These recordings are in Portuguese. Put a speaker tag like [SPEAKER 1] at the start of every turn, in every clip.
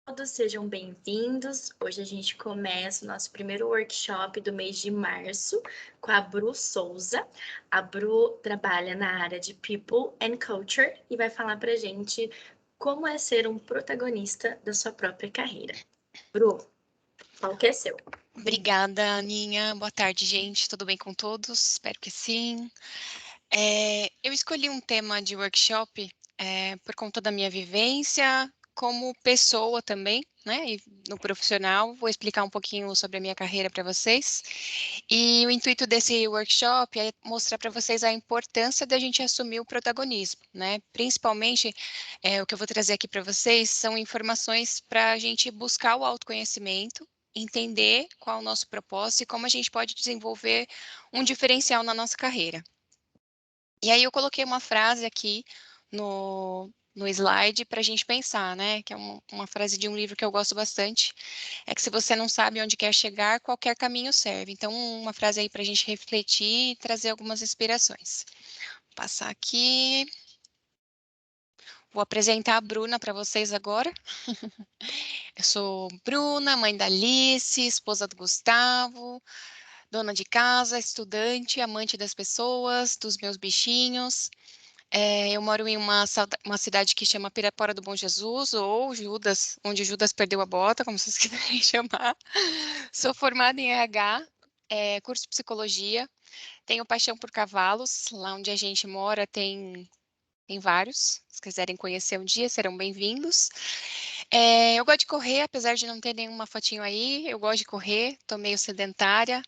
[SPEAKER 1] Todos sejam bem-vindos. Hoje a gente começa o nosso primeiro workshop do mês de março com a Bru Souza. A Bru trabalha na área de People and Culture e vai falar pra gente como é ser um protagonista da sua própria carreira. Bru, qual que é seu?
[SPEAKER 2] Obrigada, Aninha. Boa tarde, gente. Tudo bem com todos? Espero que sim. Eu escolhi um tema de workshop por conta da minha vivência como pessoa também, né? E no profissional, vou explicar um pouquinho sobre a minha carreira para vocês. E o intuito desse workshop é mostrar para vocês a importância da gente assumir o protagonismo, né? Principalmente, o que eu vou trazer aqui para vocês são informações para a gente buscar o autoconhecimento, entender qual é o nosso propósito e como a gente pode desenvolver um diferencial na nossa carreira. E aí eu coloquei uma frase aqui no slide para a gente pensar, né? Que é uma frase de um livro que eu gosto bastante. É que se você não sabe onde quer chegar, qualquer caminho serve. Então, uma frase aí para a gente refletir e trazer algumas inspirações. Vou passar aqui. Vou apresentar a Bruna para vocês agora. Eu sou Bruna, mãe da Alice, esposa do Gustavo, dona de casa, estudante, amante das pessoas, dos meus bichinhos. Eu moro em uma cidade que chama Pirapora do Bom Jesus, ou Judas, onde Judas perdeu a bota, como vocês quiserem chamar. Sou formada em RH, curso de psicologia, tenho paixão por cavalos, lá onde a gente mora tem vários, se quiserem conhecer um dia, serão bem-vindos. Eu gosto de correr, apesar de não ter nenhuma fotinho aí, eu gosto de correr, tô meio sedentária,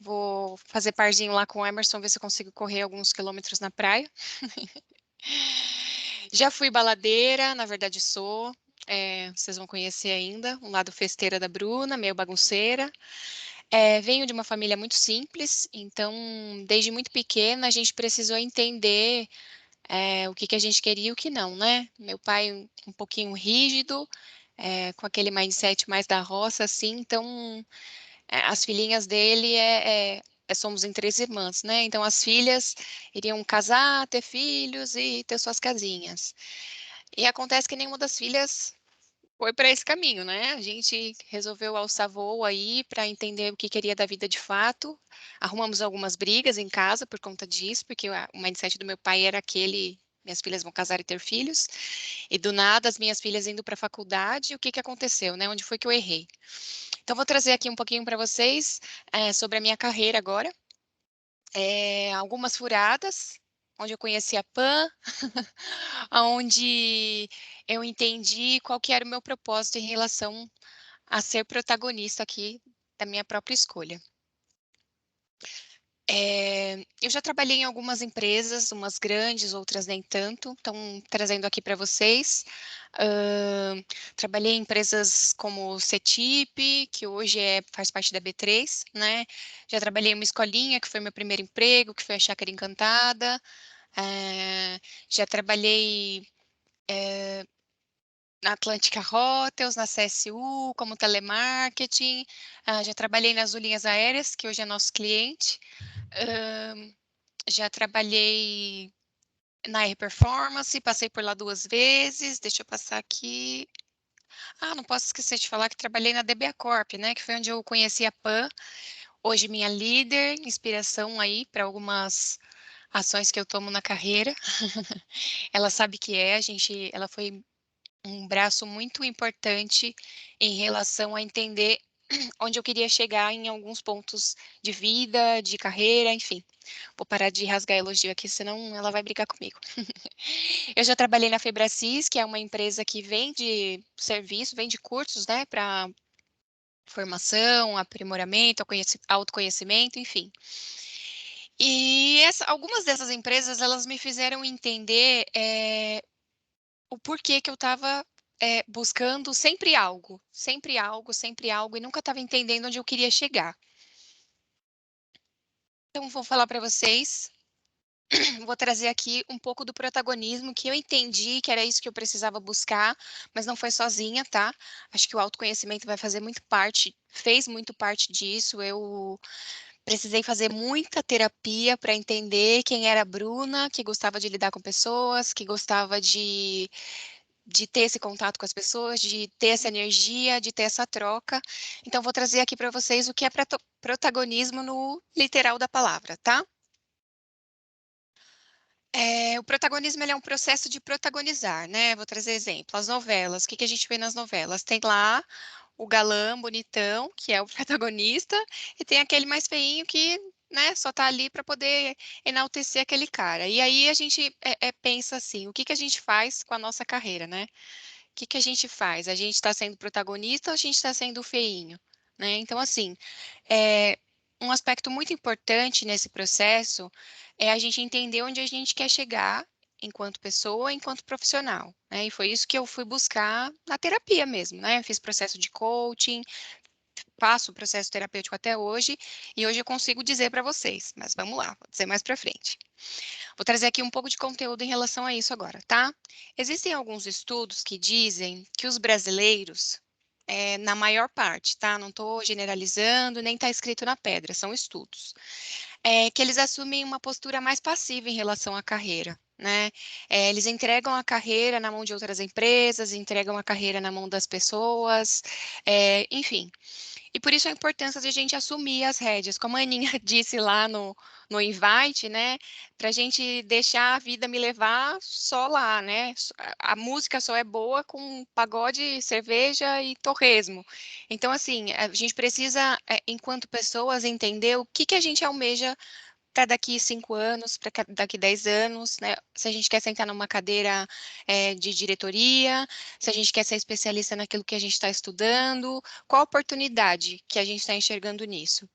[SPEAKER 2] vou fazer parzinho lá com o Emerson, ver se eu consigo correr alguns quilômetros na praia. Já fui baladeira, na verdade sou. Vocês vão conhecer ainda, um lado festeira da Bruna, meio bagunceira. Venho de uma família muito simples, então, desde muito pequena, a gente precisou entender o que a gente queria e o que não, né? Meu pai um pouquinho rígido, com aquele mindset mais da roça, assim, então, as filhinhas dele somos em 3 irmãs, né? Então, as filhas iriam casar, ter filhos e ter suas casinhas. E acontece que nenhuma das filhas foi para esse caminho, né? A gente resolveu alçar voo aí para entender o que queria da vida de fato. Arrumamos algumas brigas em casa por conta disso, porque o mindset do meu pai era aquele: minhas filhas vão casar e ter filhos. E do nada, as minhas filhas indo para a faculdade, o que aconteceu, né? Onde foi que eu errei? Então, vou trazer aqui um pouquinho para vocês sobre a minha carreira agora. Algumas furadas, onde eu conheci a Pan, onde eu entendi qual que era o meu propósito em relação a ser protagonista aqui da minha própria escolha. Eu já trabalhei em algumas empresas, umas grandes, outras nem tanto, então trazendo aqui para vocês. Trabalhei em empresas como o CETIP, que hoje faz parte da B3, né? Já trabalhei em uma escolinha, que foi meu primeiro emprego, que foi a Chácara Encantada. Já trabalhei na Atlântica Hotels, na CSU, como telemarketing. Já trabalhei nas linhas aéreas, que hoje é nosso cliente. Já trabalhei na R Performance, passei por lá 2 vezes. Deixa eu passar aqui. Não posso esquecer de falar que trabalhei na DBA Corp, né? Que foi onde eu conheci a Pan. Hoje minha líder, inspiração aí para algumas ações que eu tomo na carreira. Ela sabe que ela foi um braço muito importante em relação a entender onde eu queria chegar em alguns pontos de vida, de carreira, enfim. Vou parar de rasgar elogio aqui, senão ela vai brigar comigo. Eu já trabalhei na Febracis, que é uma empresa que vende serviço, vende cursos, né, para formação, aprimoramento, autoconhecimento, enfim. E algumas dessas empresas, elas me fizeram entender o porquê que eu estava buscando sempre algo, sempre algo, sempre algo, e nunca estava entendendo onde eu queria chegar. Então, vou falar para vocês, vou trazer aqui um pouco do protagonismo que eu entendi que era isso que eu precisava buscar, mas não foi sozinha, tá? Acho que o autoconhecimento vai fazer muito parte, fez muito parte disso. Eu precisei fazer muita terapia para entender quem era a Bruna, que gostava de lidar com pessoas, que gostava de de ter esse contato com as pessoas, de ter essa energia, de ter essa troca. Então, vou trazer aqui para vocês o que é protagonismo no literal da palavra, tá? O protagonismo ele é um processo de protagonizar, né? Vou trazer exemplo. As novelas, o que que a gente vê nas novelas? Tem lá o galã bonitão, que é o protagonista, e tem aquele mais feinho que, né, só tá ali para poder enaltecer aquele cara. E aí a gente pensa assim, o que que a gente faz com a nossa carreira, né? O que que a gente faz? A gente está sendo protagonista ou a gente está sendo feinho, né? Então, assim, é, um aspecto muito importante nesse processo é a gente entender onde a gente quer chegar enquanto pessoa, enquanto profissional, né? E foi isso que eu fui buscar na terapia mesmo, né? Eu fiz processo de coaching, faço o processo terapêutico até hoje, e hoje eu consigo dizer para vocês, mas vamos lá, vou dizer mais para frente. Vou trazer aqui um pouco de conteúdo em relação a isso agora, tá? Existem alguns estudos que dizem que os brasileiros, na maior parte, tá? Não estou generalizando, nem está escrito na pedra, são estudos. Que eles assumem uma postura mais passiva em relação à carreira, né? Eles entregam a carreira na mão de outras empresas, entregam a carreira na mão das pessoas, enfim. E por isso a importância de a gente assumir as rédeas, como a Aninha disse lá no invite, né? Para a gente deixar a vida me levar só lá, né? A música só é boa com pagode, cerveja e torresmo. Então, assim, a gente precisa, enquanto pessoas, entender o que que a gente almeja para daqui 5 anos, para daqui 10 anos, né? Se a gente quer sentar numa cadeira de diretoria, se a gente quer ser especialista naquilo que a gente está estudando, qual a oportunidade que a gente está enxergando nisso?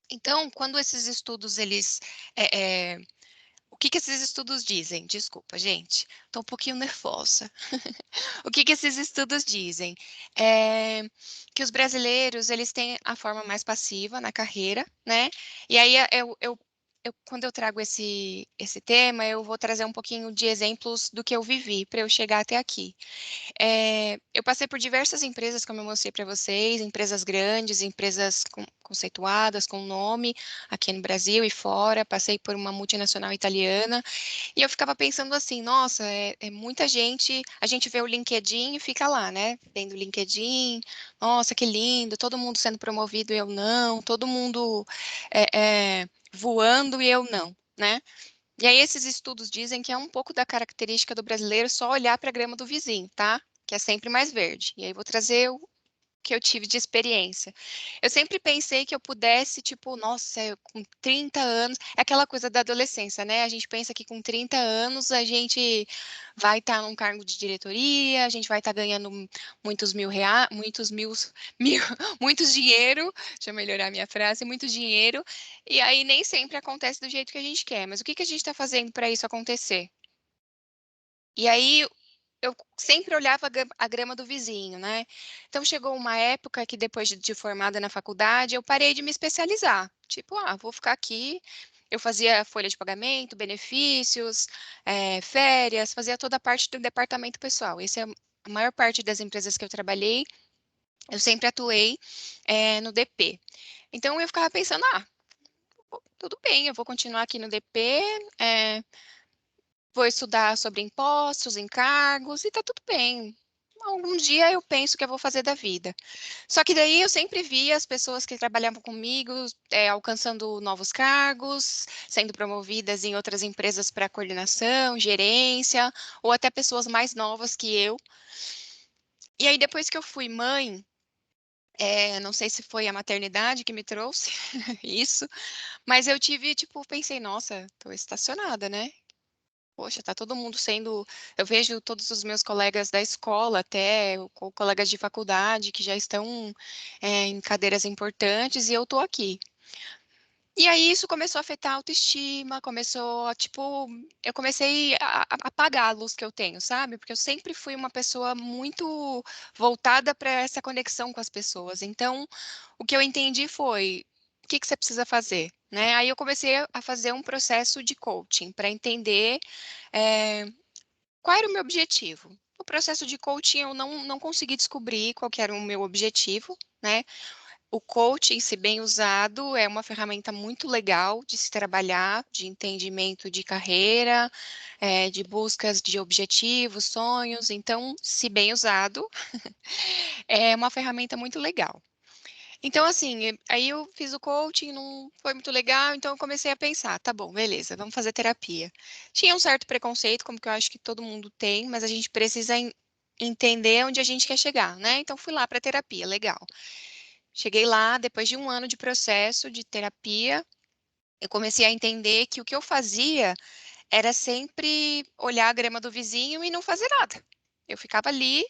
[SPEAKER 2] Então, quando esses estudos, o que que esses estudos dizem? Desculpa, gente, estou um pouquinho nervosa. O que que esses estudos dizem? É, que os brasileiros, eles têm a forma mais passiva na carreira, né? E aí quando eu trago esse tema, eu vou trazer um pouquinho de exemplos do que eu vivi para eu chegar até aqui. Eu passei por diversas empresas, como eu mostrei para vocês, empresas grandes, empresas conceituadas, com nome aqui no Brasil e fora. Passei por uma multinacional italiana e eu ficava pensando assim, nossa, é muita gente. A gente vê o LinkedIn e fica lá, né? Vendo o LinkedIn, nossa, que lindo, todo mundo sendo promovido e eu não, todo mundo voando e eu não, né? E aí esses estudos dizem que é um pouco da característica do brasileiro só olhar para a grama do vizinho, tá? Que é sempre mais verde. E aí vou trazer o que eu tive de experiência. Eu sempre pensei que eu pudesse, tipo, nossa, com 30 anos, é aquela coisa da adolescência, né? A gente pensa que com 30 anos a gente vai estar num cargo de diretoria, a gente vai estar ganhando muitos mil reais, mil, muitos dinheiro, deixa eu melhorar a minha frase, muito dinheiro, e aí nem sempre acontece do jeito que a gente quer. Mas o que que a gente está fazendo para isso acontecer? E aí eu sempre olhava a grama do vizinho, né? Então chegou uma época que depois de formada na faculdade, eu parei de me especializar. Tipo, vou ficar aqui. Eu fazia folha de pagamento, benefícios, férias, fazia toda a parte do departamento pessoal. Essa é a maior parte das empresas que eu trabalhei. Eu sempre atuei no DP. Então eu ficava pensando, tudo bem, eu vou continuar aqui no DP, vou estudar sobre impostos, encargos e tá tudo bem. Algum dia eu penso que eu vou fazer da vida. Só que daí eu sempre via as pessoas que trabalhavam comigo alcançando novos cargos, sendo promovidas em outras empresas para coordenação, gerência, ou até pessoas mais novas que eu. E aí depois que eu fui mãe, não sei se foi a maternidade que me trouxe isso, mas eu tive, tipo, pensei, nossa, tô estacionada, né? Poxa, tá todo mundo sendo. Eu vejo todos os meus colegas da escola, até colegas de faculdade, que já estão em cadeiras importantes, e eu tô aqui. E aí isso começou a afetar a autoestima, começou a, tipo, eu comecei a apagar a luz que eu tenho, sabe? Porque eu sempre fui uma pessoa muito voltada para essa conexão com as pessoas. Então, o que eu entendi foi, o que que você precisa fazer? Né? Aí eu comecei a fazer um processo de coaching para entender qual era o meu objetivo. No processo de coaching eu não consegui descobrir qual que era o meu objetivo, né? o coaching, se bem usado, é uma ferramenta muito legal de se trabalhar, de entendimento de carreira, de buscas de objetivos, sonhos. Então, se bem usado, é uma ferramenta muito legal. Então, assim, aí eu fiz o coaching, não foi muito legal, então eu comecei a pensar, tá bom, beleza, vamos fazer terapia. Tinha um certo preconceito, como que eu acho que todo mundo tem, mas a gente precisa entender onde a gente quer chegar, né? Então, fui lá para terapia, legal. Cheguei lá, depois de um ano de processo de terapia, eu comecei a entender que o que eu fazia era sempre olhar a grama do vizinho e não fazer nada. Eu ficava ali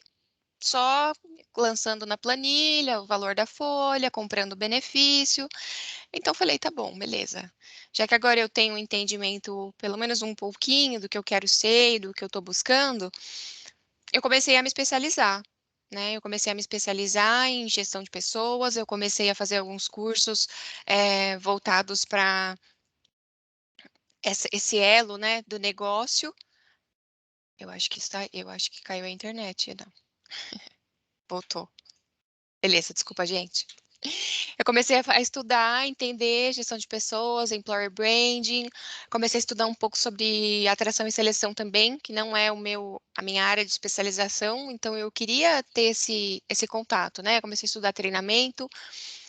[SPEAKER 2] só lançando na planilha o valor da folha, comprando benefício. Então falei, tá bom, beleza. Já que agora eu tenho um entendimento, pelo menos um pouquinho do que eu quero ser, e do que eu estou buscando, eu comecei a me especializar. Né? Eu comecei a me especializar em gestão de pessoas, eu comecei a fazer alguns cursos voltados para esse elo, né, do negócio. Eu acho que caiu a internet, não. Voltou. Beleza, desculpa, gente. Eu comecei a estudar, entender gestão de pessoas, employer branding, comecei a estudar um pouco sobre atração e seleção também, que não é a minha área de especialização, então eu queria ter esse contato, né? Comecei a estudar treinamento.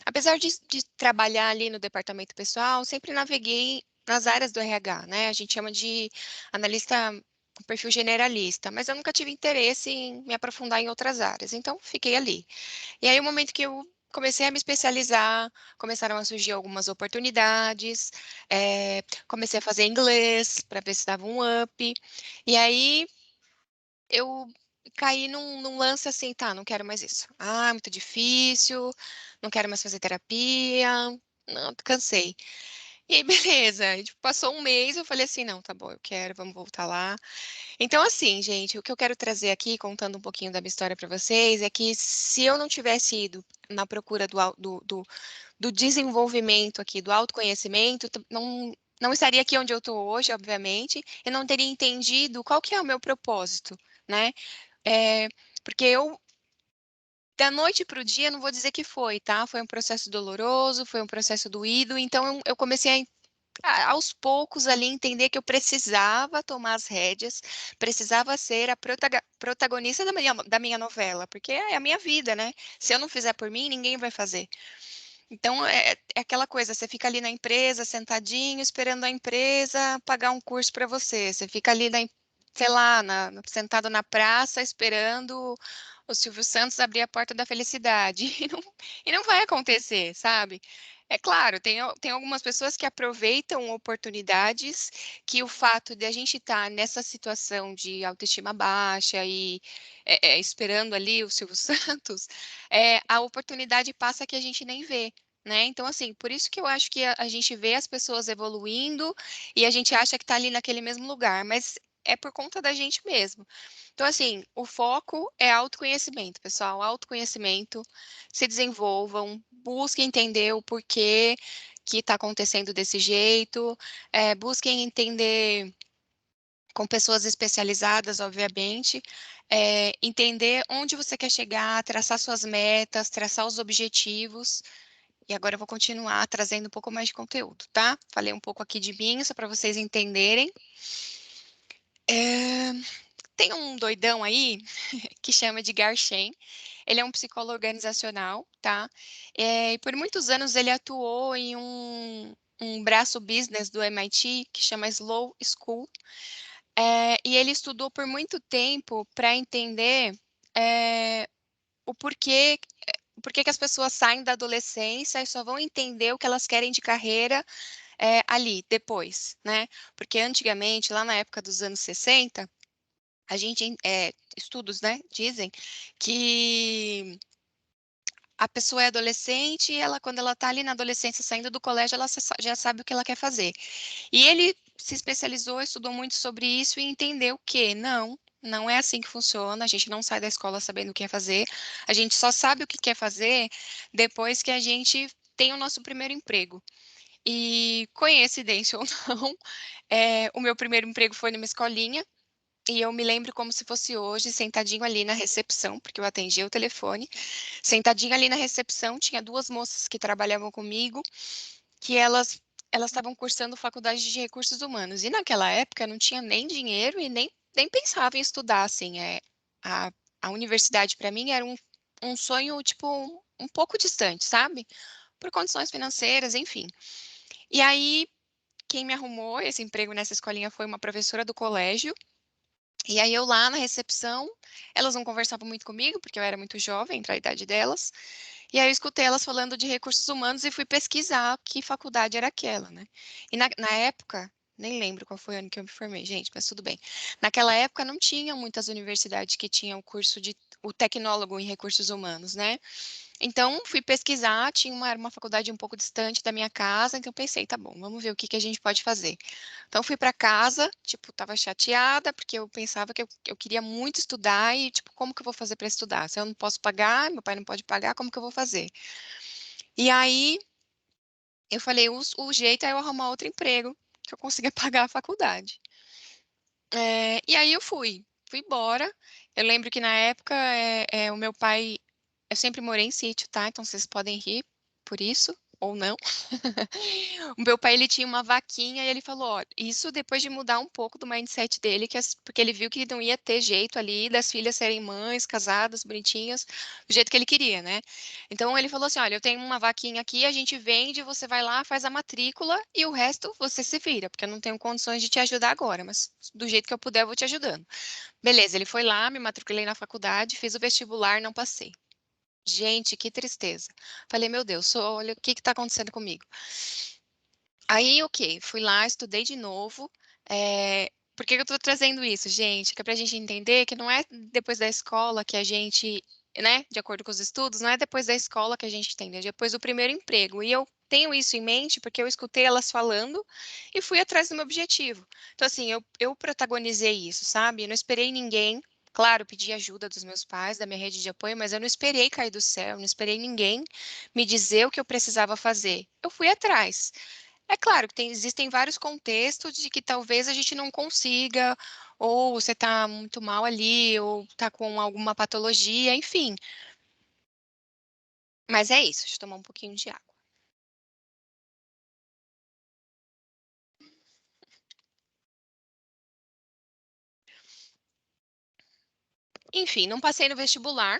[SPEAKER 2] Apesar de trabalhar ali no departamento pessoal, sempre naveguei nas áreas do RH, né? A gente chama de analista com perfil generalista, mas eu nunca tive interesse em me aprofundar em outras áreas, então fiquei ali. E aí, o momento que eu comecei a me especializar, começaram a surgir algumas oportunidades, comecei a fazer inglês para ver se dava um up. E aí, eu caí num lance assim, tá, não quero mais isso. Ah, muito difícil, não quero mais fazer terapia, não, cansei. E aí, beleza. E, tipo, passou um mês, eu falei assim, não, tá bom, eu quero, vamos voltar lá. Então, assim, gente, o que eu quero trazer aqui, contando um pouquinho da minha história para vocês, é que se eu não tivesse ido na procura do desenvolvimento aqui, do autoconhecimento, não estaria aqui onde eu estou hoje, obviamente, e não teria entendido qual que é o meu propósito, né? É, porque eu, da noite para o dia, não vou dizer que foi, tá? Foi um processo doloroso, foi um processo doído, então eu comecei aos poucos ali entender que eu precisava tomar as rédeas, precisava ser a protagonista da minha novela, porque é a minha vida, né? Se eu não fizer por mim, ninguém vai fazer. Então, é aquela coisa, você fica ali na empresa, sentadinho, esperando a empresa pagar um curso para você. Você fica ali, sei lá, sentado na praça, esperando o Silvio Santos abrir a porta da felicidade. E não vai acontecer, sabe? É claro, tem algumas pessoas que aproveitam oportunidades que o fato de a gente estar nessa situação de autoestima baixa e esperando ali o Silvio Santos, a oportunidade passa que a gente nem vê. Né? Então, assim, por isso que eu acho que a gente vê as pessoas evoluindo e a gente acha que está ali naquele mesmo lugar, mas é por conta da gente mesmo. Então, assim, o foco é autoconhecimento, pessoal. Autoconhecimento, se desenvolvam, busquem entender o porquê que está acontecendo desse jeito, busquem entender com pessoas especializadas, obviamente, entender onde você quer chegar, traçar suas metas, traçar os objetivos. E agora eu vou continuar trazendo um pouco mais de conteúdo, tá? Falei um pouco aqui de mim, só para vocês entenderem. Tem um doidão aí que chama de Garchen. Ele é um psicólogo organizacional, tá? E por muitos anos ele atuou em um braço business do MIT que chama Slow School. E ele estudou por muito tempo para entender é, o porquê, por que que as pessoas saem da adolescência e só vão entender o que elas querem de carreira ali, depois, né? Porque antigamente, lá na época dos anos 60, estudos, né, dizem que a pessoa é adolescente e quando ela está ali na adolescência, saindo do colégio, ela já sabe o que ela quer fazer. E ele se especializou, estudou muito sobre isso e entendeu que não é assim que funciona. A gente não sai da escola sabendo o que quer fazer. A gente só sabe o que quer fazer depois que a gente tem o nosso primeiro emprego. E coincidência ou não, o meu primeiro emprego foi numa escolinha. E eu me lembro como se fosse hoje, sentadinho ali na recepção, porque eu atendia o telefone, sentadinha ali na recepção, tinha duas moças que trabalhavam comigo, que elas estavam cursando faculdade de recursos humanos. E naquela época eu não tinha nem dinheiro e nem pensava em estudar, assim. A, a universidade para mim era um sonho, tipo, um pouco distante, sabe? Por condições financeiras, enfim. E aí, quem me arrumou esse emprego nessa escolinha foi uma professora do colégio. E aí eu lá na recepção, elas não conversavam muito comigo, porque eu era muito jovem para a idade delas. E aí eu escutei elas falando de recursos humanos e fui pesquisar que faculdade era aquela, né? E na época, nem lembro qual foi o ano que eu me formei, gente, mas tudo bem. Naquela época não tinham muitas universidades que tinham o tecnólogo em recursos humanos, né? Então, fui pesquisar, era uma faculdade um pouco distante da minha casa, então pensei, tá bom, vamos ver o que que a gente pode fazer. Então, fui para casa, tipo, tava chateada, porque eu pensava que eu queria muito estudar e, tipo, como que eu vou fazer para estudar? Se eu não posso pagar, meu pai não pode pagar, como que eu vou fazer? E aí, eu falei, o jeito é eu arrumar outro emprego, que eu consiga pagar a faculdade. E aí eu fui embora. Eu lembro que na época, o meu pai, eu sempre morei em sítio, tá? Então vocês podem rir por isso, ou não. O meu pai, ele tinha uma vaquinha e ele falou, ó, isso depois de mudar um pouco do mindset dele, porque ele viu que não ia ter jeito ali das filhas serem mães, casadas, bonitinhas, do jeito que ele queria, né? Então ele falou assim, olha, eu tenho uma vaquinha aqui, a gente vende, você vai lá, faz a matrícula e o resto você se vira, porque eu não tenho condições de te ajudar agora, mas do jeito que eu puder, eu vou te ajudando. Beleza, ele foi lá, me matriculei na faculdade, fiz o vestibular, não passei. Gente, que tristeza. Falei, meu Deus, olha o que está acontecendo comigo. Aí, ok, fui lá, estudei de novo. Por que que eu estou trazendo isso, gente? Que é para a gente entender que não é depois da escola que a gente, né, de acordo com os estudos, não é depois da escola que a gente tem, é depois do primeiro emprego. E eu tenho isso em mente porque eu escutei elas falando e fui atrás do meu objetivo. Então, assim, eu protagonizei isso, sabe? Eu não esperei ninguém. Claro, pedi ajuda dos meus pais, da minha rede de apoio, mas eu não esperei cair do céu, não esperei ninguém me dizer o que eu precisava fazer. Eu fui atrás. É claro que existem vários contextos de que talvez a gente não consiga, ou você está muito mal ali, ou está com alguma patologia, enfim. Mas é isso, deixa eu tomar um pouquinho de água. Enfim, não passei no vestibular.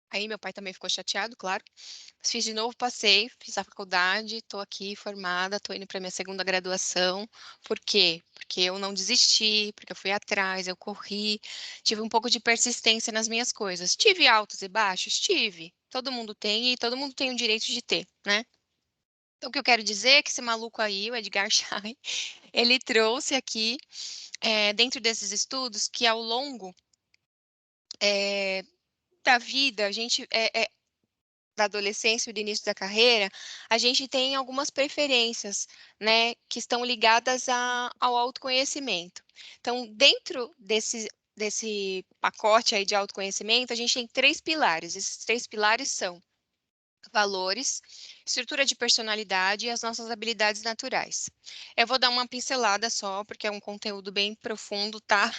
[SPEAKER 2] Aí meu pai também ficou chateado, claro. Mas fiz de novo, passei, fiz a faculdade, estou aqui formada, estou indo para minha segunda graduação. Por quê? Porque eu não desisti, porque eu fui atrás, eu corri, tive um pouco de persistência nas minhas coisas. Tive altos e baixos? Tive. Todo mundo tem e todo mundo tem o direito de ter, né? Então, o que eu quero dizer é que esse maluco aí, o Edgar Schein, ele trouxe aqui, dentro desses estudos, que ao longo da vida, a gente, da adolescência e do início da carreira, a gente tem algumas preferências, né, que estão ligadas ao autoconhecimento. Então, dentro desse pacote aí de autoconhecimento, a gente tem três pilares. Esses três pilares são valores, estrutura de personalidade e as nossas habilidades naturais. Eu vou dar uma pincelada só, porque é um conteúdo bem profundo, tá?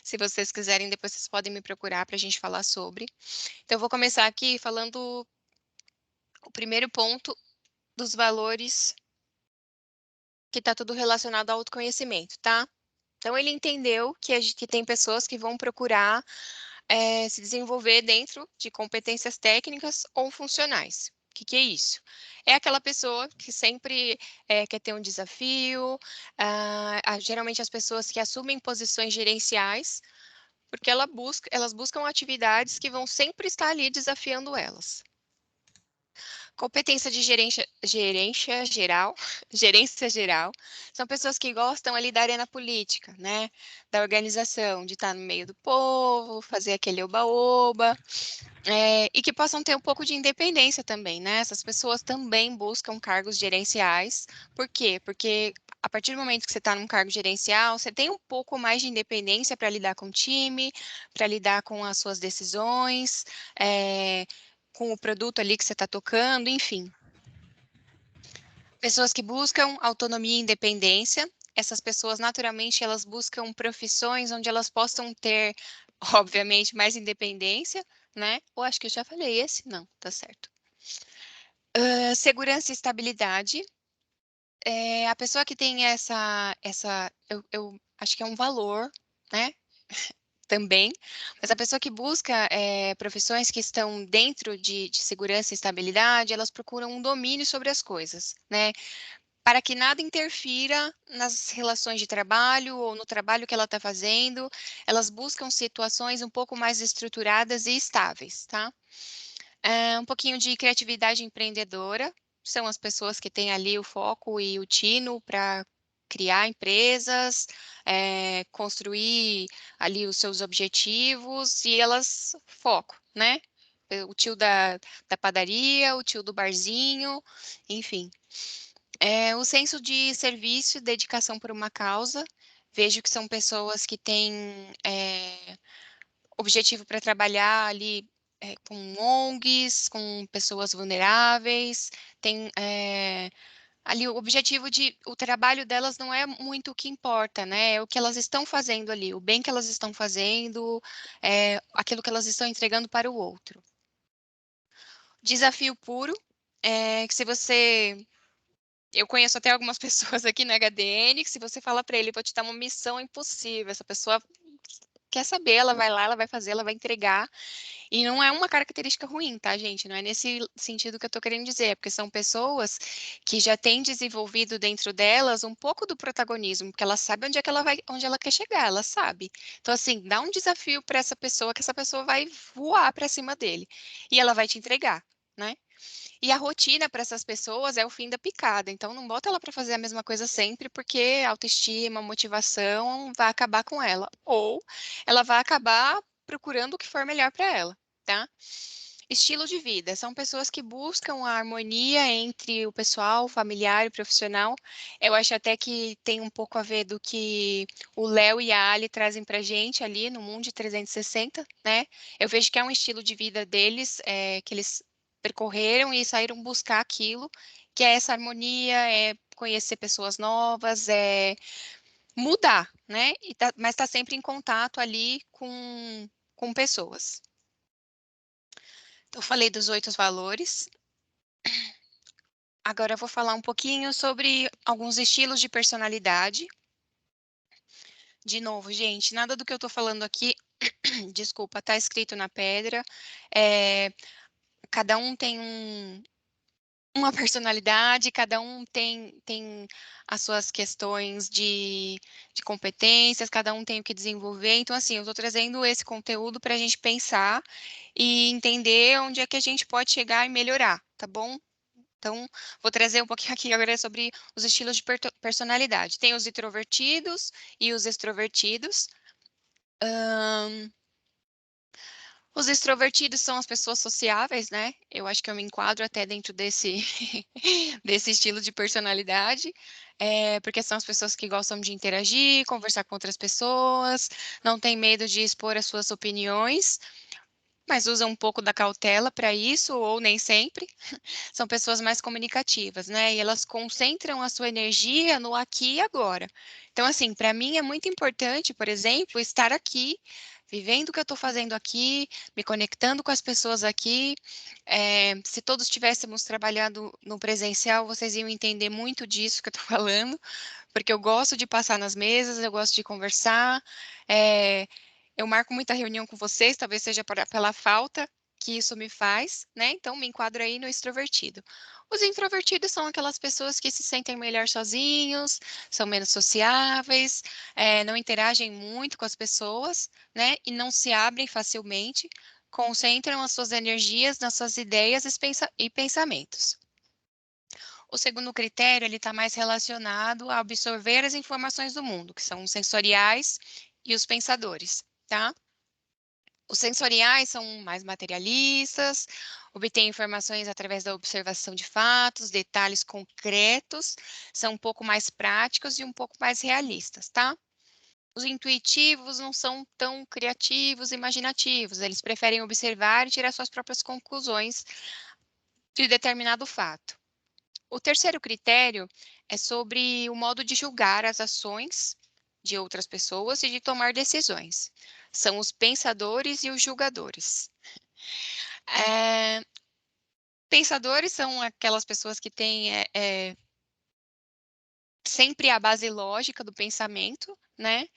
[SPEAKER 2] Se vocês quiserem, depois vocês podem me procurar para a gente falar sobre. Então, eu vou começar aqui falando o primeiro ponto dos valores, que está tudo relacionado ao autoconhecimento, tá? Então, ele entendeu que tem pessoas que vão procurar se desenvolver dentro de competências técnicas ou funcionais. O que é isso? É aquela pessoa que sempre quer ter um desafio, geralmente as pessoas que assumem posições gerenciais, porque elas buscam atividades que vão sempre estar ali desafiando elas. Competência de gerência geral, gerência geral, são pessoas que gostam ali da arena política, né? Da organização, de estar no meio do povo, fazer aquele oba-oba, e que possam ter um pouco de independência também, né? Essas pessoas também buscam cargos gerenciais. Por quê? Porque a partir do momento que você está num cargo gerencial, você tem um pouco mais de independência para lidar com o time, para lidar com as suas decisões, com o produto ali que você está tocando, enfim. Pessoas que buscam autonomia e independência, essas pessoas, naturalmente, elas buscam profissões onde elas possam ter, obviamente, mais independência, né? Ou acho que eu já falei esse? Não, tá certo. Segurança e estabilidade. A pessoa que tem eu acho que é um valor, né? Também, mas a pessoa que busca profissões que estão dentro de segurança e estabilidade, elas procuram um domínio sobre as coisas, né? Para que nada interfira nas relações de trabalho ou no trabalho que ela está fazendo, elas buscam situações um pouco mais estruturadas e estáveis, tá? Um pouquinho de criatividade empreendedora, são as pessoas que têm ali o foco e o tino para criar empresas, construir ali os seus objetivos e elas focam, né? O tio da padaria, o tio do barzinho, enfim. O senso de serviço e dedicação por uma causa. Vejo que são pessoas que têm objetivo para trabalhar ali com ONGs, com pessoas vulneráveis, tem ali o objetivo o trabalho delas não é muito o que importa, né? É o que elas estão fazendo ali, o bem que elas estão fazendo, aquilo que elas estão entregando para o outro. Desafio puro, que se você eu conheço até algumas pessoas aqui no HDN que se você fala para ele, vou te dar uma missão impossível, essa pessoa quer saber, ela vai lá, ela vai fazer, ela vai entregar. E não é uma característica ruim, tá, gente? Não é nesse sentido que eu tô querendo dizer, é porque são pessoas que já têm desenvolvido dentro delas um pouco do protagonismo, porque ela sabe onde é que ela vai, onde ela quer chegar, ela sabe. Então, assim, dá um desafio para essa pessoa que essa pessoa vai voar para cima dele e ela vai te entregar, né? E a rotina para essas pessoas é o fim da picada. Então, não bota ela para fazer a mesma coisa sempre, porque autoestima, motivação vai acabar com ela. Ou ela vai acabar procurando o que for melhor para ela, tá? Estilo de vida. São pessoas que buscam a harmonia entre o pessoal, familiar e profissional. Eu acho até que tem um pouco a ver do que o Léo e a Ali trazem para gente ali no Mundo de 360, né? Eu vejo que é um estilo de vida deles, que eles percorreram e saíram buscar aquilo, que é essa harmonia, é conhecer pessoas novas, é mudar, né? Mas está sempre em contato ali com pessoas. Então, eu falei dos 8 valores. Agora eu vou falar um pouquinho sobre alguns estilos de personalidade. De novo, gente, nada do que eu estou falando aqui, desculpa, está escrito na pedra. Cada um tem uma personalidade, cada um tem as suas questões de competências, cada um tem o que desenvolver. Então, assim, eu estou trazendo esse conteúdo para a gente pensar e entender onde é que a gente pode chegar e melhorar, tá bom? Então, vou trazer um pouquinho aqui agora sobre os estilos de personalidade. Tem os introvertidos e os extrovertidos. Os extrovertidos são as pessoas sociáveis, né? Eu acho que eu me enquadro até dentro desse, desse estilo de personalidade, porque são as pessoas que gostam de interagir, conversar com outras pessoas, não tem medo de expor as suas opiniões, mas usam um pouco da cautela para isso, ou nem sempre. São pessoas mais comunicativas, né? E elas concentram a sua energia no aqui e agora. Então, assim, para mim é muito importante, por exemplo, estar aqui, vivendo o que eu estou fazendo aqui, me conectando com as pessoas aqui. Se todos estivéssemos trabalhando no presencial, vocês iam entender muito disso que eu estou falando, porque eu gosto de passar nas mesas, eu gosto de conversar. Eu marco muita reunião com vocês, talvez seja pela falta que isso me faz, né? Então, me enquadro aí no extrovertido. Os introvertidos são aquelas pessoas que se sentem melhor sozinhos, são menos sociáveis, não interagem muito com as pessoas, né? E não se abrem facilmente, concentram as suas energias nas suas ideias e pensamentos. O segundo critério, ele está mais relacionado a absorver as informações do mundo, que são os sensoriais e os pensadores, tá? Os sensoriais são mais materialistas, obtêm informações através da observação de fatos, detalhes concretos, são um pouco mais práticos e um pouco mais realistas, tá? Os intuitivos não são tão criativos e imaginativos, eles preferem observar e tirar suas próprias conclusões de determinado fato. O terceiro critério é sobre o modo de julgar as ações de outras pessoas e de tomar decisões. São os pensadores e os julgadores. É, pensadores são aquelas pessoas que têm sempre a base lógica do pensamento, né?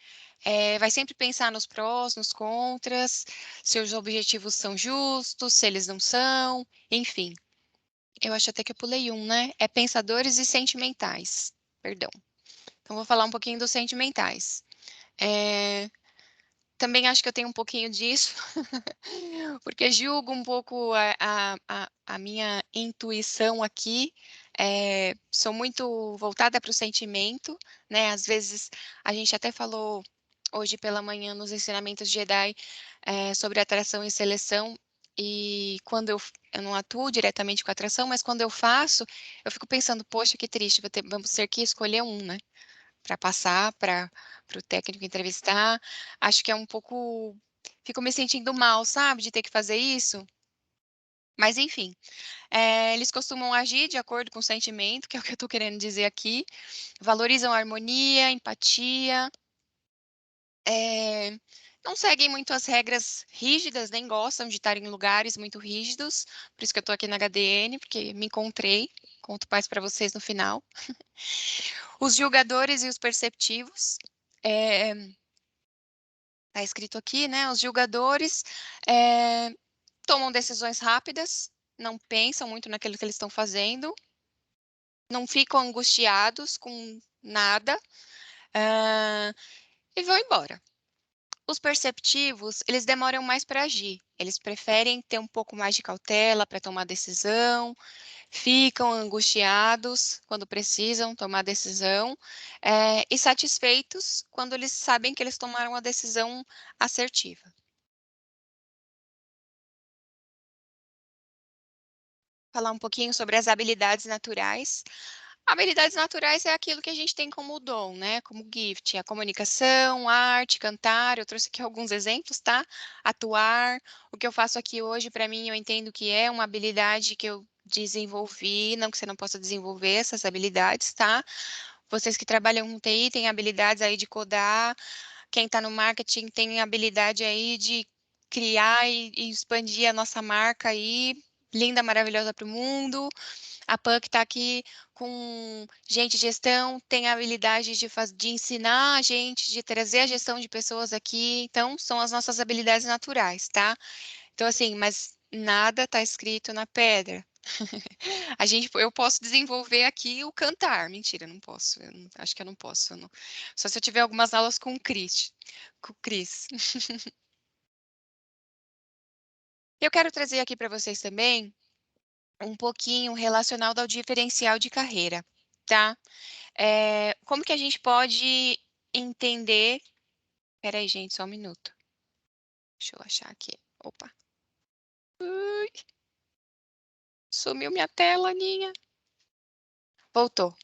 [SPEAKER 2] Vai sempre pensar nos prós, nos contras, se os objetivos são justos, se eles não são, enfim. Eu acho até que eu pulei um, né? É pensadores e sentimentais. Perdão. Então, vou falar um pouquinho dos sentimentais. Também acho que eu tenho um pouquinho disso, porque julgo um pouco a minha intuição aqui. Sou muito voltada para o sentimento, né? Às vezes, a gente até falou hoje pela manhã nos ensinamentos Jedi sobre atração e seleção, e quando eu não atuo diretamente com atração, mas quando eu faço, eu fico pensando, poxa, que triste, vamos ter que escolher um, né? Para passar para o técnico entrevistar. Acho que é um pouco. Fico me sentindo mal, sabe, de ter que fazer isso. Mas, enfim, eles costumam agir de acordo com o sentimento, que é o que eu estou querendo dizer aqui. Valorizam a harmonia, empatia. Não seguem muito as regras rígidas, nem gostam de estar em lugares muito rígidos. Por isso que eu estou aqui na HDN, porque me encontrei. Conto mais para vocês no final. Os julgadores e os perceptivos. Está escrito aqui, né? Os julgadores tomam decisões rápidas, não pensam muito naquilo que eles estão fazendo, não ficam angustiados com nada, e vão embora. Os perceptivos, eles demoram mais para agir, eles preferem ter um pouco mais de cautela para tomar decisão, ficam angustiados quando precisam tomar decisão, e satisfeitos quando eles sabem que eles tomaram a decisão assertiva. Falar um pouquinho sobre as habilidades naturais. Habilidades naturais é aquilo que a gente tem como dom, né? Como gift, a comunicação, arte, cantar. Eu trouxe aqui alguns exemplos, tá? Atuar. O que eu faço aqui hoje, para mim, eu entendo que é uma habilidade que eu desenvolvi, não que você não possa desenvolver essas habilidades, tá? Vocês que trabalham com TI têm habilidades aí de codar, quem está no marketing tem habilidade aí de criar e expandir a nossa marca aí, linda, maravilhosa para o mundo. A PUC está aqui com gente de gestão, tem a habilidade de ensinar a gente, de trazer a gestão de pessoas aqui. Então, são as nossas habilidades naturais, tá? Então, assim, mas nada está escrito na pedra. Eu posso desenvolver aqui o cantar. Mentira, não posso. Acho que eu não posso. Só se eu tiver algumas aulas com o Cris. Com o Cris. Eu quero trazer aqui para vocês também um pouquinho relacionado ao diferencial de carreira, tá? Como que a gente pode entender... Espera aí, gente, só um minuto. Deixa eu achar aqui. Opa. Ui, sumiu minha tela, Aninha. Voltou.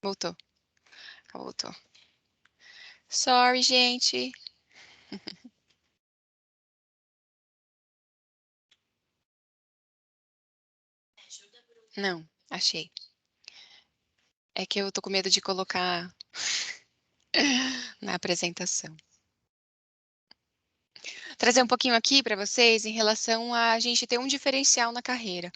[SPEAKER 2] Voltou. Voltou. Sorry, gente. Não, achei. É que eu tô com medo de colocar na apresentação. Trazer um pouquinho aqui para vocês em relação a gente ter um diferencial na carreira.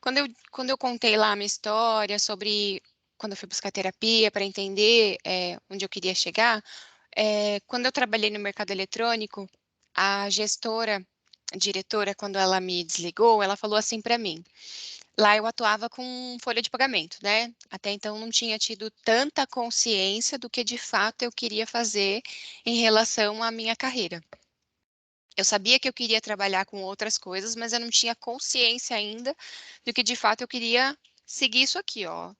[SPEAKER 2] Quando eu contei lá a minha história sobre quando eu fui buscar terapia para entender onde eu queria chegar, quando eu trabalhei no mercado eletrônico, a gestora, a diretora, quando ela me desligou, ela falou assim para mim: lá eu atuava com folha de pagamento, né? Até então não tinha tido tanta consciência do que de fato eu queria fazer em relação à minha carreira. Eu sabia que eu queria trabalhar com outras coisas, mas eu não tinha consciência ainda do que de fato eu queria seguir isso aqui, ó.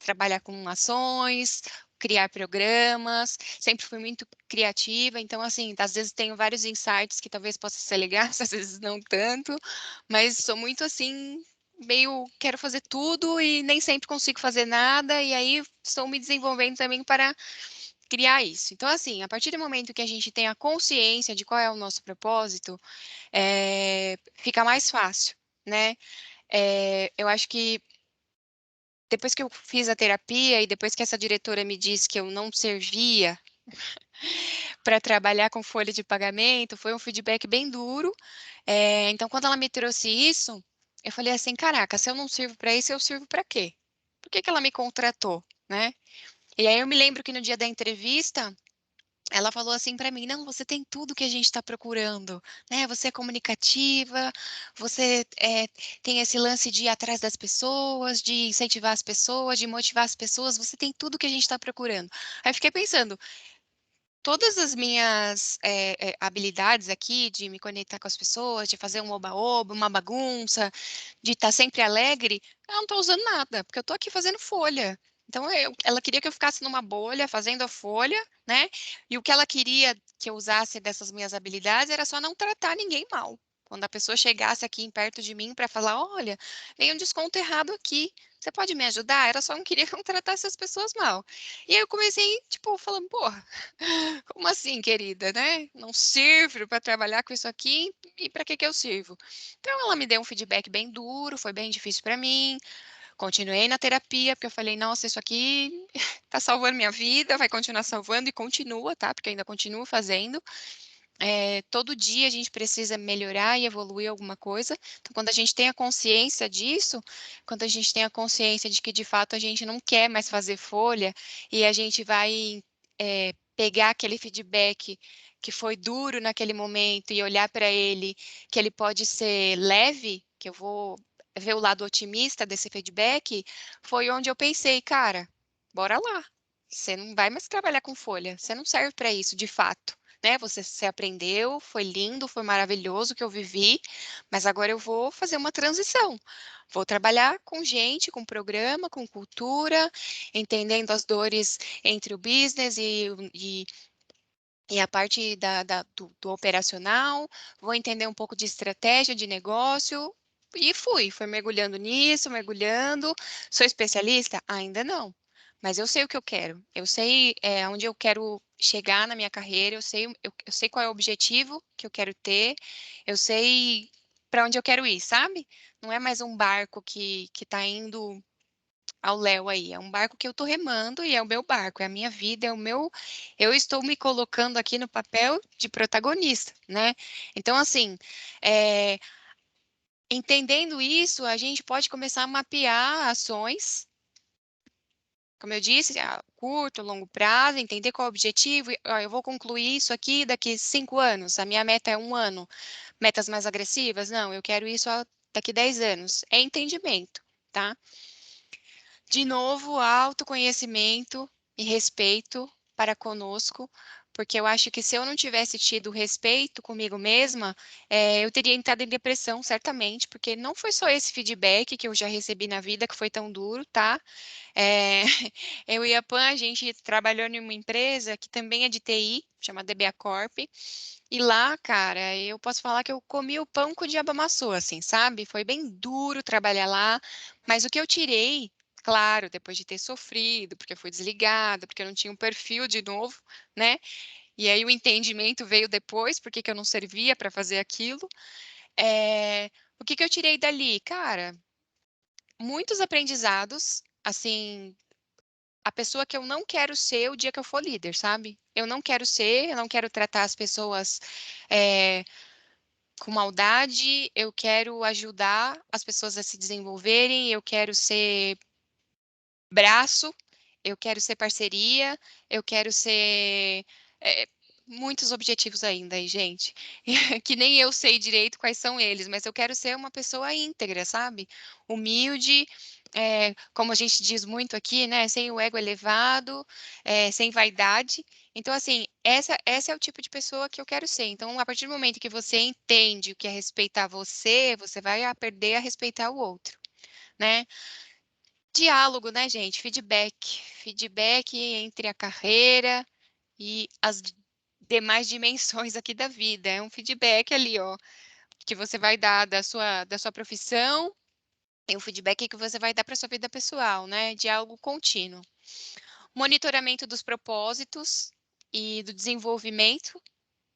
[SPEAKER 2] Trabalhar com ações, criar programas, sempre fui muito criativa, então assim, às vezes tenho vários insights que talvez possam ser legais, às vezes não tanto, mas sou muito assim, meio quero fazer tudo e nem sempre consigo fazer nada, e aí estou me desenvolvendo também para criar isso. Então, assim, a partir do momento que a gente tem a consciência de qual é o nosso propósito, fica mais fácil, né? Eu acho que depois que eu fiz a terapia e depois que essa diretora me disse que eu não servia para trabalhar com folha de pagamento, foi um feedback bem duro. Então, quando ela me trouxe isso, eu falei assim, caraca, se eu não sirvo para isso, eu sirvo para quê? Por que que ela me contratou, né? E aí eu me lembro que no dia da entrevista, ela falou assim para mim, não, você tem tudo que a gente está procurando, né? Você é comunicativa, você tem esse lance de ir atrás das pessoas, de incentivar as pessoas, de motivar as pessoas, você tem tudo que a gente está procurando. Aí eu fiquei pensando, todas as minhas habilidades aqui, de me conectar com as pessoas, de fazer um oba-oba, uma bagunça, de estar sempre alegre, eu não estou usando nada, porque eu estou aqui fazendo folha. Então, ela queria que eu ficasse numa bolha, fazendo a folha, né? E o que ela queria que eu usasse dessas minhas habilidades era só não tratar ninguém mal. Quando a pessoa chegasse aqui perto de mim para falar, olha, tem um desconto errado aqui, você pode me ajudar? Era só não queria que eu tratasse as pessoas mal. E aí eu comecei, tipo, falando, porra, como assim, querida, né? Não sirvo para trabalhar com isso aqui e para que que eu sirvo? Então ela me deu um feedback bem duro, foi bem difícil para mim. Continuei na terapia, porque eu falei, nossa, isso aqui tá salvando minha vida, vai continuar salvando e continua, tá? Porque ainda continuo fazendo. Todo dia a gente precisa melhorar e evoluir alguma coisa. Então, quando a gente tem a consciência disso, quando a gente tem a consciência de que de fato a gente não quer mais fazer folha e a gente vai pegar aquele feedback que foi duro naquele momento e olhar para ele, que ele pode ser leve, que eu vou ver o lado otimista desse feedback, foi onde eu pensei, cara, bora lá. Você não vai mais trabalhar com folha, você não serve para isso, de fato, né? Você aprendeu, foi lindo, foi maravilhoso o que eu vivi, mas agora eu vou fazer uma transição. Vou trabalhar com gente, com programa, com cultura, entendendo as dores entre o business e a parte do operacional, vou entender um pouco de estratégia de negócio. E fui mergulhando nisso, mergulhando. Sou especialista? Ainda não. Mas eu sei o que eu quero. Eu sei onde eu quero chegar na minha carreira, eu sei qual é o objetivo que eu quero ter, eu sei para onde eu quero ir, sabe? Não é mais um barco que está indo ao léu aí. É um barco que eu estou remando e é o meu barco, é a minha vida, é o meu. Eu estou me colocando aqui no papel de protagonista, né? Então, assim, é, entendendo isso, a gente pode começar a mapear ações. Como eu disse, a curto, longo prazo, entender qual é o objetivo. Eu vou concluir isso aqui daqui 5 anos. A minha meta é 1 ano. Metas mais agressivas? Não, eu quero isso daqui 10 anos. É entendimento, tá? De novo, autoconhecimento e respeito para conosco, porque eu acho que se eu não tivesse tido respeito comigo mesma, eu teria entrado em depressão, certamente, porque não foi só esse feedback que eu já recebi na vida que foi tão duro, tá? É, eu e a Pan, a gente trabalhou em uma empresa que também é de TI, chama DBA Corp, e lá, cara, eu posso falar que eu comi o pão que o diabo amassou, assim, sabe? Foi bem duro trabalhar lá, mas o que eu tirei, claro, depois de ter sofrido, porque eu fui desligada, porque eu não tinha um perfil de novo, né? E aí o entendimento veio depois, porque que eu não servia para fazer aquilo. O que que eu tirei dali? Cara, muitos aprendizados, assim, a pessoa que eu não quero ser o dia que eu for líder, sabe? Eu não quero ser, eu não quero tratar as pessoas eh, com maldade, eu quero ajudar as pessoas a se desenvolverem, eu quero ser braço, eu quero ser parceria, eu quero ser é, muitos objetivos ainda aí, gente. Que nem eu sei direito quais são eles, mas eu quero ser uma pessoa íntegra, sabe? Humilde, como a gente diz muito aqui, né? Sem o ego elevado, sem vaidade. Então, assim, essa é o tipo de pessoa que eu quero ser. Então, a partir do momento que você entende o que é respeitar você, você vai aprender a respeitar o outro, né? Diálogo, né, gente? Feedback. Feedback entre a carreira e as demais dimensões aqui da vida. É um feedback ali, ó, que você vai dar da sua profissão e um feedback que você vai dar para sua vida pessoal, né? Diálogo contínuo. Monitoramento dos propósitos e do desenvolvimento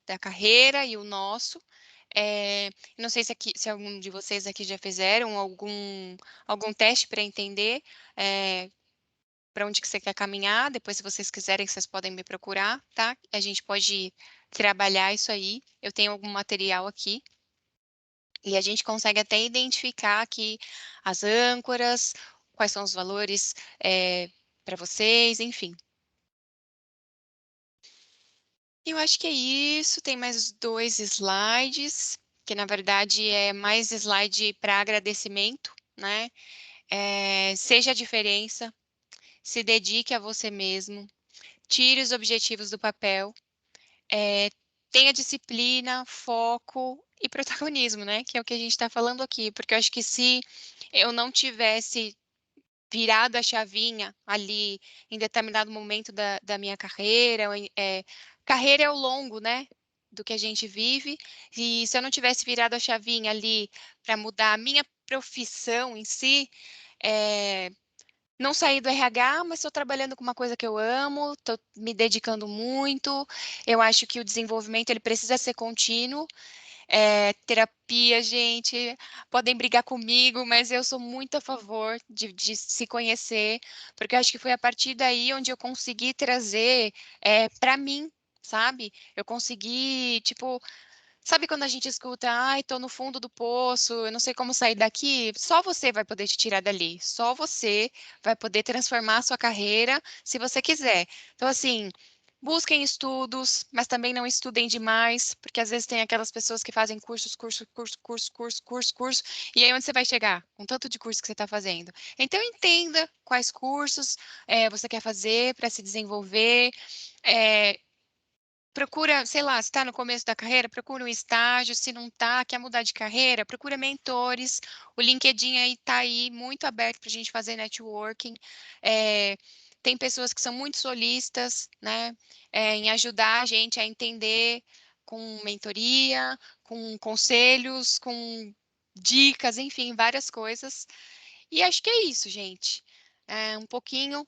[SPEAKER 2] da carreira e o nosso. Não sei se algum de vocês aqui já fizeram algum teste para entender para onde que você quer caminhar. Depois, se vocês quiserem, vocês podem me procurar, tá? A gente pode trabalhar isso aí. Eu tenho algum material aqui. E a gente consegue até identificar aqui as âncoras, quais são os valores para vocês, enfim. Eu acho que é isso. Tem mais 2 slides, que na verdade é mais slide para agradecimento, né? Seja a diferença, se dedique a você mesmo, tire os objetivos do papel, tenha disciplina, foco e protagonismo, né? Que é o que a gente está falando aqui, porque eu acho que se eu não tivesse virado a chavinha ali em determinado momento da minha carreira, carreira é o longo, né? Do que a gente vive, e se eu não tivesse virado a chavinha ali para mudar a minha profissão em si, não saí do RH, mas estou trabalhando com uma coisa que eu amo, estou me dedicando muito. Eu acho que o desenvolvimento ele precisa ser contínuo. Terapia, gente, podem brigar comigo, mas eu sou muito a favor de se conhecer, porque eu acho que foi a partir daí onde eu consegui trazer para mim, sabe? Eu consegui, tipo, sabe quando a gente escuta, ai, tô no fundo do poço, eu não sei como sair daqui? Só você vai poder te tirar dali. Só você vai poder transformar a sua carreira se você quiser. Então, assim, busquem estudos, mas também não estudem demais, porque às vezes tem aquelas pessoas que fazem curso, e aí onde você vai chegar? Com tanto de curso que você está fazendo. Então, entenda quais cursos você quer fazer para se desenvolver. É, Procura, sei lá, se está no começo da carreira, procura um estágio, se não está, quer mudar de carreira, procura mentores. O LinkedIn aí está aí muito aberto para a gente fazer networking. É, Tem pessoas que são muito solistas, né, em ajudar a gente a entender com mentoria, com conselhos, com dicas, enfim, várias coisas. E acho que é isso, gente. Um pouquinho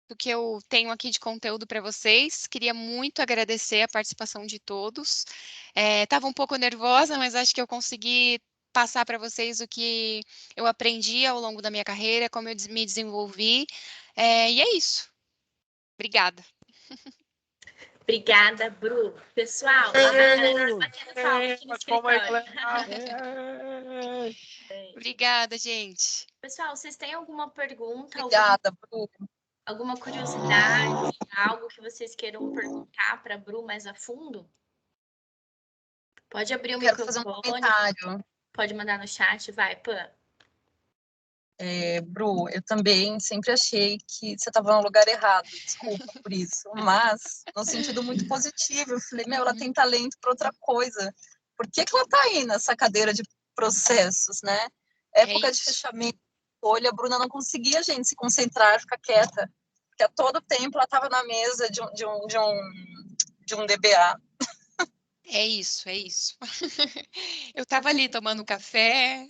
[SPEAKER 2] do que eu tenho aqui de conteúdo para vocês. Queria muito agradecer a participação de todos. Estava um pouco nervosa, mas acho que eu consegui passar para vocês o que eu aprendi ao longo da minha carreira, como eu me desenvolvi. E é isso. Obrigada.
[SPEAKER 1] Obrigada, Bru. Pessoal, a galera tá batendo palma aqui no escritório.
[SPEAKER 2] Obrigada, gente.
[SPEAKER 1] Pessoal, vocês têm alguma pergunta,
[SPEAKER 3] Obrigada, Bru.
[SPEAKER 1] alguma curiosidade, algo que vocês queiram perguntar para a Bru mais a fundo? Pode abrir o
[SPEAKER 3] Quero fazer um
[SPEAKER 1] microfone,
[SPEAKER 3] comentário.
[SPEAKER 1] pode mandar no chat, vai, Pan.
[SPEAKER 3] Bru, eu também sempre achei que você estava no lugar errado, desculpa por isso, mas no sentido muito positivo. Eu falei, meu, ela tem talento para outra coisa. Por que que ela está aí nessa cadeira de processos, né? Época de fechamento, olha, a Bruna não conseguia, gente, se concentrar, ficar quieta, porque a todo tempo ela estava na mesa de um DBA.
[SPEAKER 2] É isso, é isso. Eu estava ali tomando café.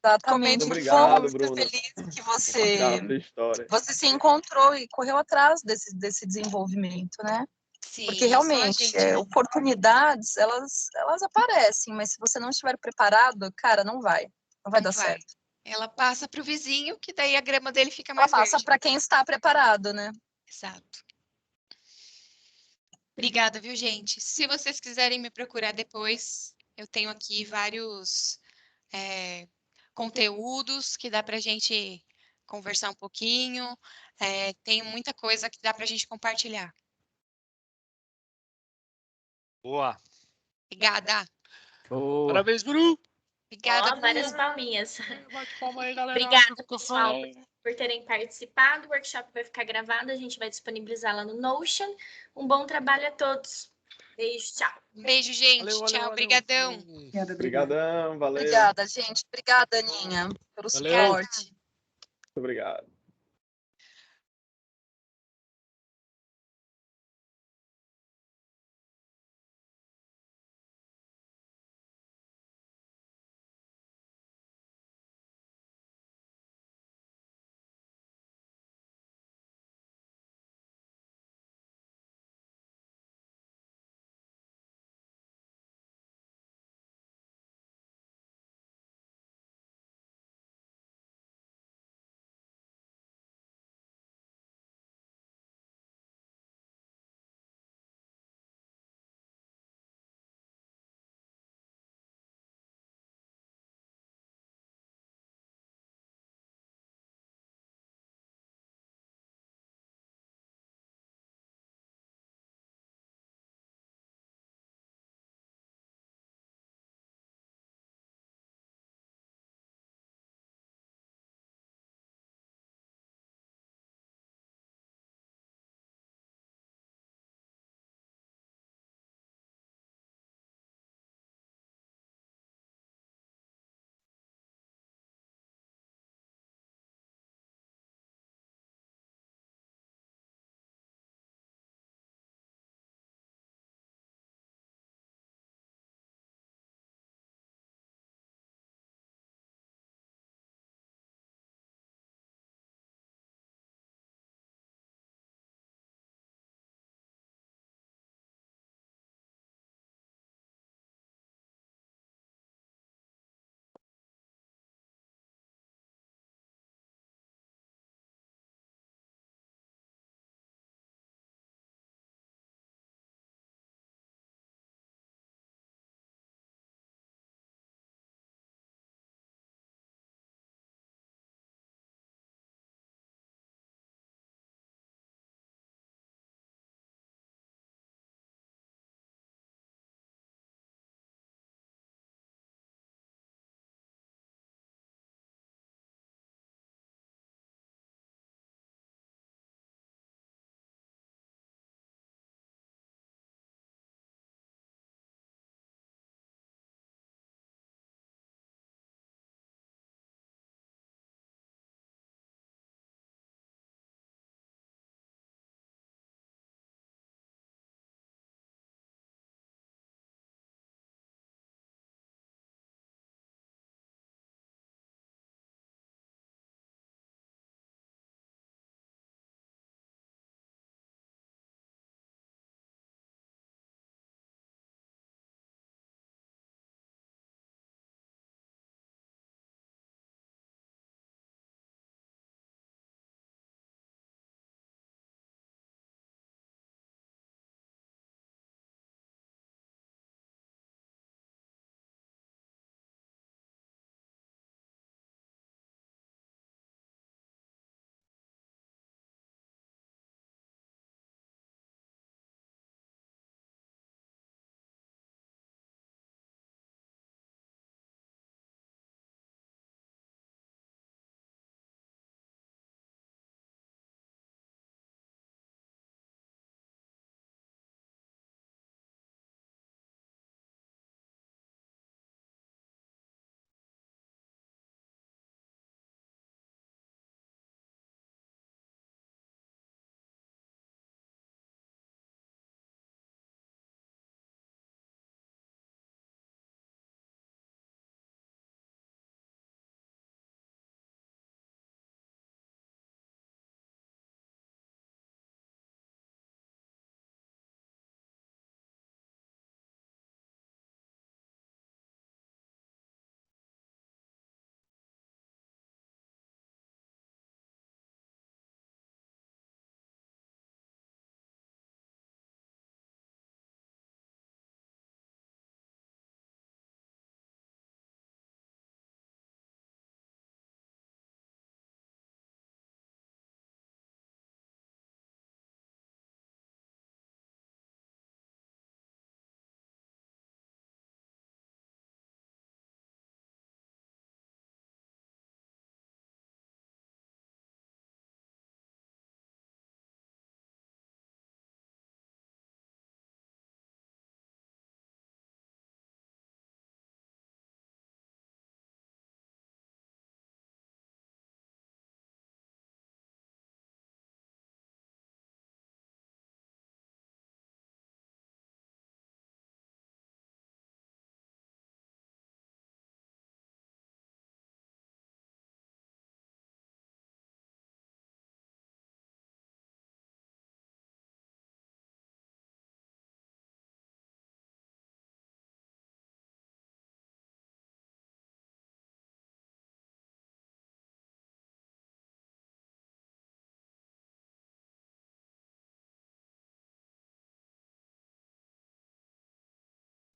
[SPEAKER 3] Exatamente.
[SPEAKER 4] Muito
[SPEAKER 3] Que bom,
[SPEAKER 4] obrigado,
[SPEAKER 3] fico
[SPEAKER 4] Bruna,
[SPEAKER 3] feliz que
[SPEAKER 4] por compartilhar a
[SPEAKER 3] você
[SPEAKER 4] sua história.
[SPEAKER 3] você se encontrou e correu atrás desse desenvolvimento, né? Porque
[SPEAKER 2] Sim, é só a
[SPEAKER 3] realmente,
[SPEAKER 2] gente mesmo.
[SPEAKER 3] oportunidades, elas aparecem, mas se você não estiver preparado, cara, não vai
[SPEAKER 2] Não
[SPEAKER 3] dar
[SPEAKER 2] vai.
[SPEAKER 3] certo.
[SPEAKER 2] Ela passa para o vizinho, que daí a grama dele fica
[SPEAKER 3] Ela
[SPEAKER 2] mais
[SPEAKER 3] passa
[SPEAKER 2] verde.
[SPEAKER 3] para quem está preparado, né?
[SPEAKER 2] Exato. Obrigada, viu, gente? Se vocês quiserem me procurar depois, eu tenho aqui vários conteúdos que dá para a gente conversar um pouquinho. Tem muita coisa que dá para a gente compartilhar.
[SPEAKER 5] Boa.
[SPEAKER 2] Obrigada.
[SPEAKER 4] Boa.
[SPEAKER 5] Parabéns, Bru.
[SPEAKER 2] Obrigada,
[SPEAKER 1] Ó, várias
[SPEAKER 2] Bru.
[SPEAKER 1] palminhas.
[SPEAKER 5] Bate palma aí, galera.
[SPEAKER 1] Obrigada, pessoal, por terem participado. O workshop vai ficar gravado, a gente vai disponibilizar lá no Notion. Um bom trabalho a todos. Beijo, tchau.
[SPEAKER 2] Beijo, gente.
[SPEAKER 5] Valeu, valeu,
[SPEAKER 2] Tchau,
[SPEAKER 5] valeu.
[SPEAKER 2] obrigadão.
[SPEAKER 5] Falou.
[SPEAKER 4] Obrigadão, valeu.
[SPEAKER 3] Obrigada, gente. Obrigada, Aninha, pelo
[SPEAKER 5] Valeu.
[SPEAKER 3] suporte.
[SPEAKER 4] Muito obrigado.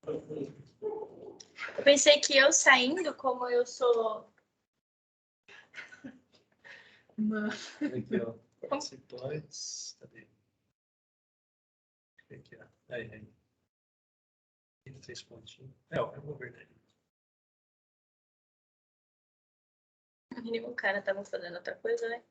[SPEAKER 1] Eu pensei que eu saindo, como eu sou...
[SPEAKER 6] Aqui, ó. Participantes. Cadê? Aqui, ó. Aí. Tem 3 pontinhos. Eu vou ver daí.
[SPEAKER 1] O cara tava fazendo outra coisa, né?